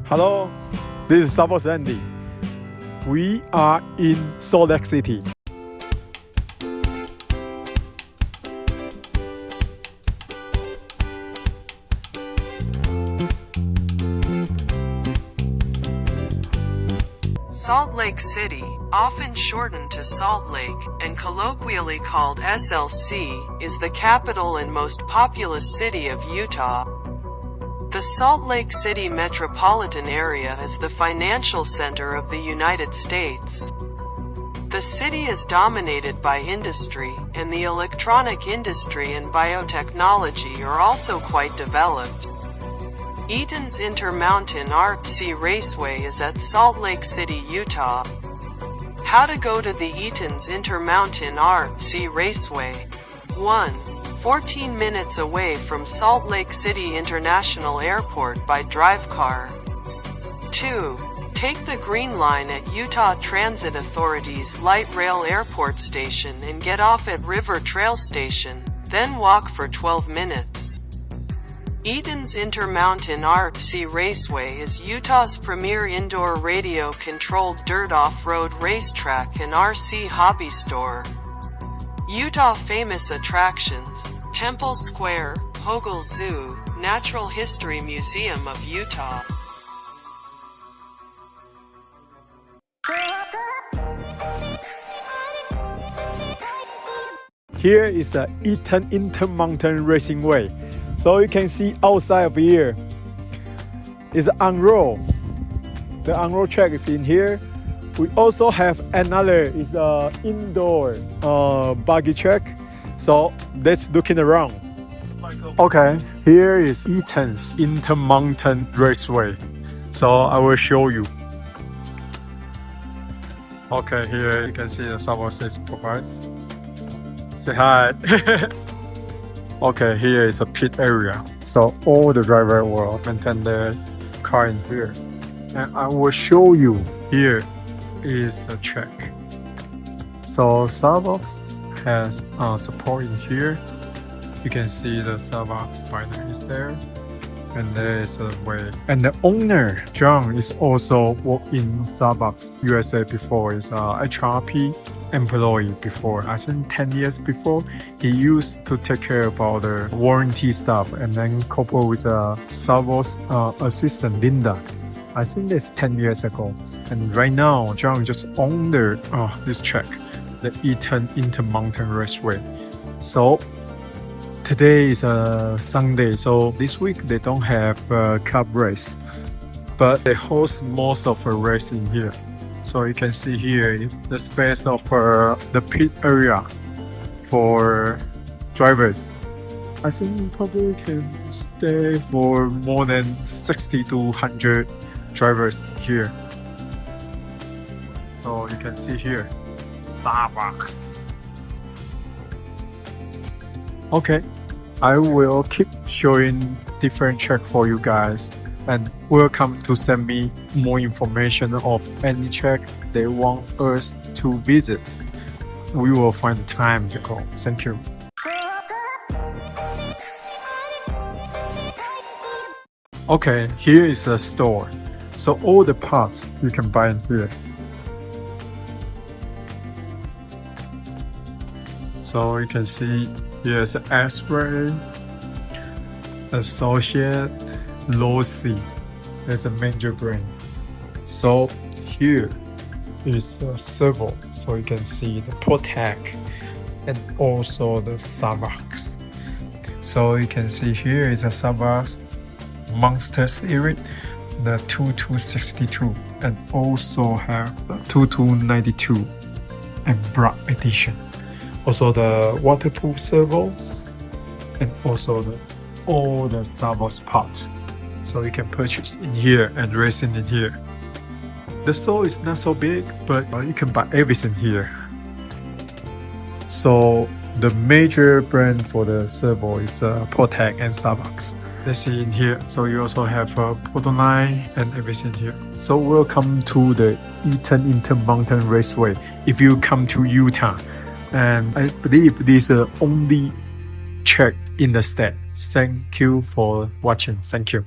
Hello, this is Sabo Sandy. We are in Salt Lake City. Salt Lake City, often shortened to Salt Lake, and colloquially called SLC, is the capital and most populous city of Utah. The Salt Lake City metropolitan area is the financial center of the United States. The city is dominated by industry, and the electronic industry and biotechnology are also quite developed. Eaton's Intermountain Raceway is at Salt Lake City, Utah. How to go to the Eaton's Intermountain Raceway. 1. 14 minutes away from Salt Lake City International Airport by drive car. 2. Take the Green Line at Utah Transit Authority's Light Rail Airport Station and get off at River Trail Station, then walk for 12 minutes. Eaton's Intermountain Raceway is Utah's premier indoor radio-controlled dirt off-road racetrack and RC hobby store. Utah famous attractions: Temple Square, Hogle Zoo, Natural History Museum of Utah. Here is the Eaton Intermountain Racing Way. So you can see outside of here is on-road. The on-road track is in here. We also have another is a indoor buggy track. So let's looking around. Okay, here is Eaton's Intermountain Raceway. So I will show you. Okay, here you can see the someone says provides. Say hi. Okay, here is a pit area. So all the driver will maintain their car in here. And I will show you, here is a track. So Starbucks has support in here. You can see the Starbucks banner is there. And there is a way. And the owner, John, is also worked in Starbucks USA before. Is a HRP employee before. I think 10 years before, he used to take care about the warranty stuff, and then coupled with Starbucks assistant Linda. I think that's 10 years ago. And right now, John just owned this track, the Eaton Intermountain Raceway. So today is a Sunday, so this week they don't have a cup race, but they host most of the race in here. So you can see here the space of the pit area for drivers. I think probably can stay for more than 60 to 100 drivers here. So you can see here, Starbucks. Okay, I will keep showing different track for you guys, and welcome to send me more information of any track they want us to visit. We will find time to go. Thank you. Okay, here is a store. So all the parts you can buy in here. So you can see here's X-ray, Associate, Lossy. There's a major brand. So here is a servo. So you can see the Protect and also the Starbucks. So you can see here is a Starbucks Monster Series, the 2262, and also have the 2292 and Black Edition. Also the waterproof servo, and also all the Starbucks parts. So you can purchase in here and racing in here. The store is not so big, but you can buy everything here. So the major brand for the servo is Protect and Starbucks. Let's see in here. So you also have Proto Line and everything here. So welcome to the Eaton Intermountain Raceway. If you come to Utah, and I believe this is the only track in the state. Thank you for watching. Thank you.